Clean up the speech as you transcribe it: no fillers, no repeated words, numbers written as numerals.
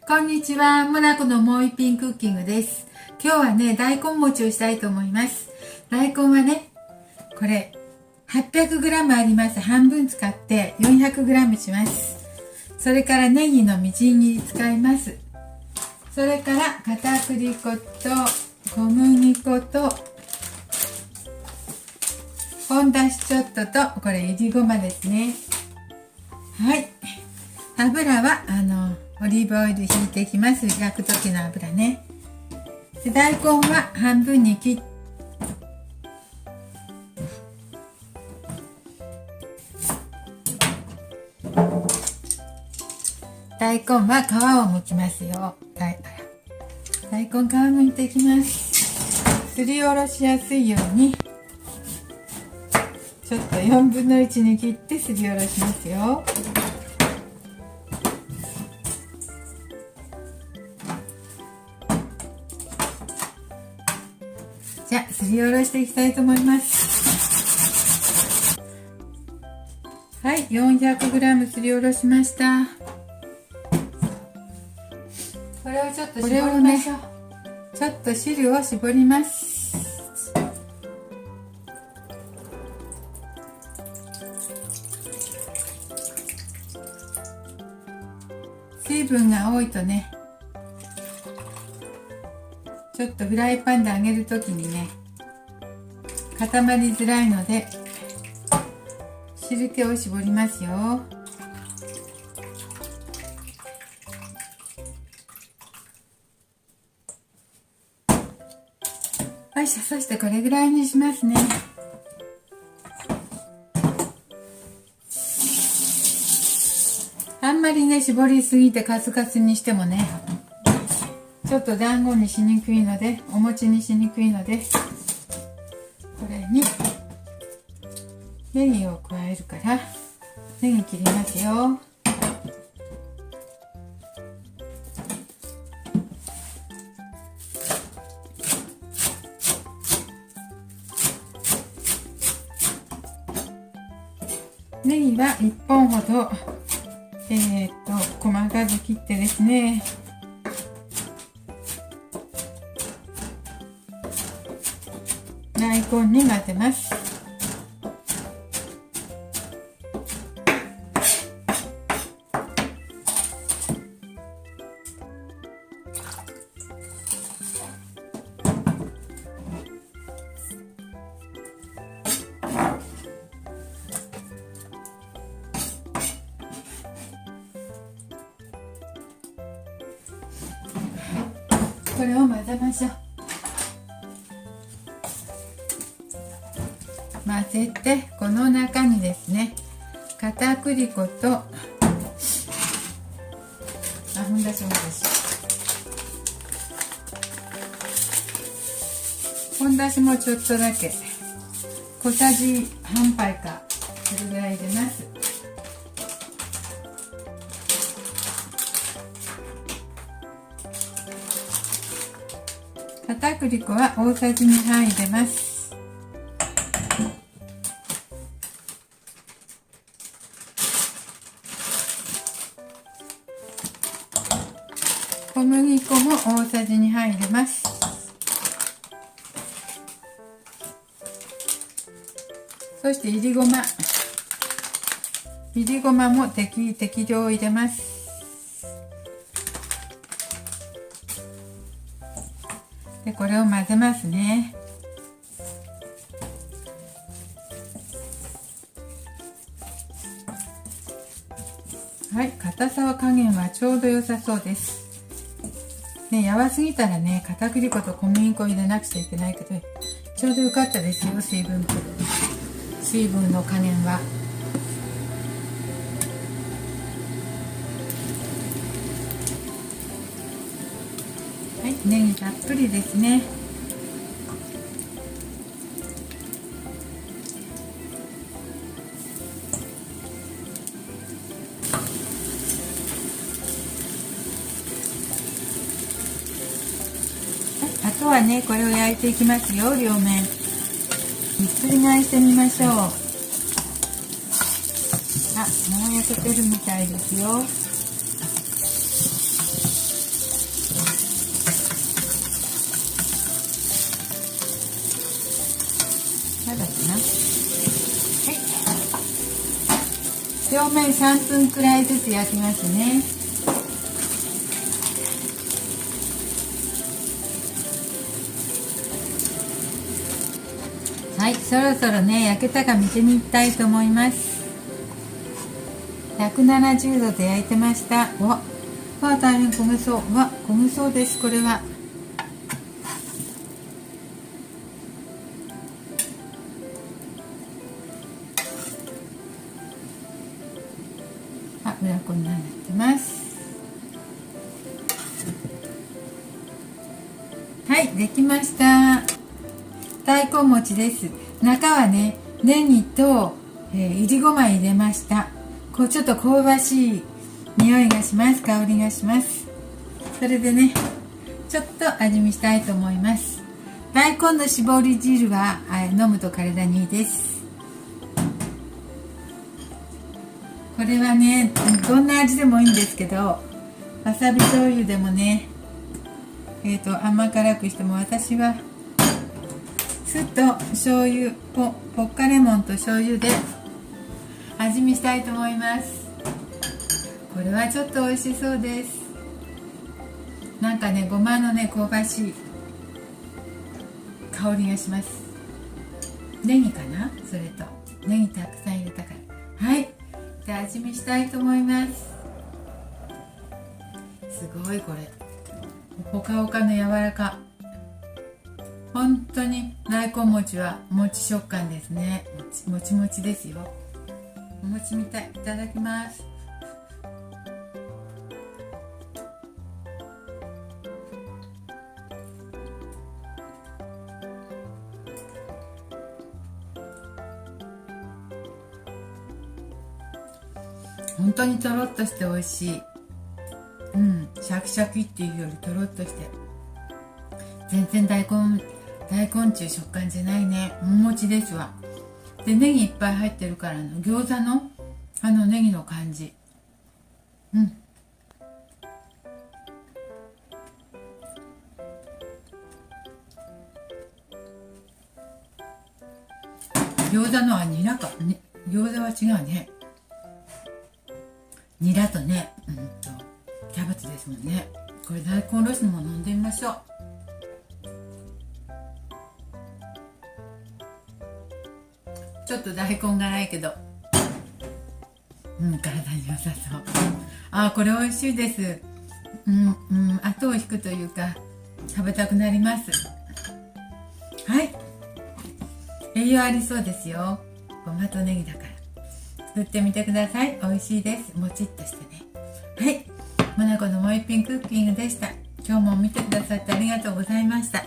こんにちは、モナコのもう一品クッキングです。今日はね、大根餅をしたいと思います。大根はね、これ 800g あります。半分使って 400g します。それからネギのみじん切り使います。それから片栗粉と小麦粉と本だしちょっとと、これいりごまですね。はい。油はオリーブオイル引いていきます。焼く時の油ね。で大根は半分に切って大根は皮を剥きますよ。大根皮剥いていきます。すりおろしやすいようにちょっと4分の1に切ってすりおろしますよ。じゃあすりおろしていきたいと思います。はい、400g すりおろしました。これをちょっと絞りましょう。ちょっと汁を絞ります。水分が多いとね、ちょっとフライパンで揚げるときにね、固まりづらいので汁気を絞りますよ。よいしょ、そしてこれぐらいにしますね。あんまりね、絞りすぎてカスカスにしてもね、ちょっと団子にしにくいので、お餅にしにくいので、これにネギを加えるからネギ切りますよ。ネギは1本ほど細かく切ってですね、大根に混ぜます。これを混ぜましょう。混ぜて、この中にですね、片栗粉と本だしもちょっとだけ、小さじ半杯かそれぐらい入れます。片栗粉は大さじ2杯入れます。小麦粉も大さじ2杯入れます。そしていりごまも適量入れます。でこれを混ぜますね。はい、硬さ加減はちょうど良さそうです。ね、やわすぎたらね、片栗粉と小麦粉入れなくちゃいけないけど、ちょうど良かったですよ。水分の加減は。はい、ネギたっぷりですね。あとはね、これを焼いていきますよ。両面ひっくり返してみましょう。もう焼けてるみたいですよ。両面3分くらいずつ焼きますね。はい、そろそろね焼けたか見てみたいと思います。170度で焼いてました。大変焦げそう。焦げそうです。これは裏こんなになってます。はい、できました。大根餅です。中はねネギと、いりごま入れました。ちょっと香ばしい匂いがします。香りがします。それでねちょっと味見したいと思います。大根の絞り汁は飲むと体にいいです。これはねどんな味でもいいんですけど、わさび醤油でもね甘辛くしても、私は酢と醤油ポッカレモンと醤油で味見したいと思います。これはちょっと美味しそうです。なんかねごまのね香ばしい香りがします。ネギかな、それとネギたくさん入れたから。はい、じゃあ味見したいと思います。すごいこれほかほかの柔らか。本当に大根餅は餅食感ですね。もちもちですよ。お餅みたい。いただきます。本当にとろっとして美味しい。シャキシャキっていうよりとろっとして、全然大根中食感じゃないね。お餅ですわ。でネギいっぱい入ってるからの餃子のネギの感じ。餃子のはニラか、餃子は違うね。ニラとねキャベツですもんね。これ大根おろしのも飲んでみましょう。ちょっと大根がないけど体に良さそう。これ美味しいです。後を引くというか食べたくなります。はい、栄養ありそうですよ。ごまとネギだから作ってみてください。美味しいです。もちっとしてね。はい、モナコのもう一品クッキングでした。今日も見てくださってありがとうございました。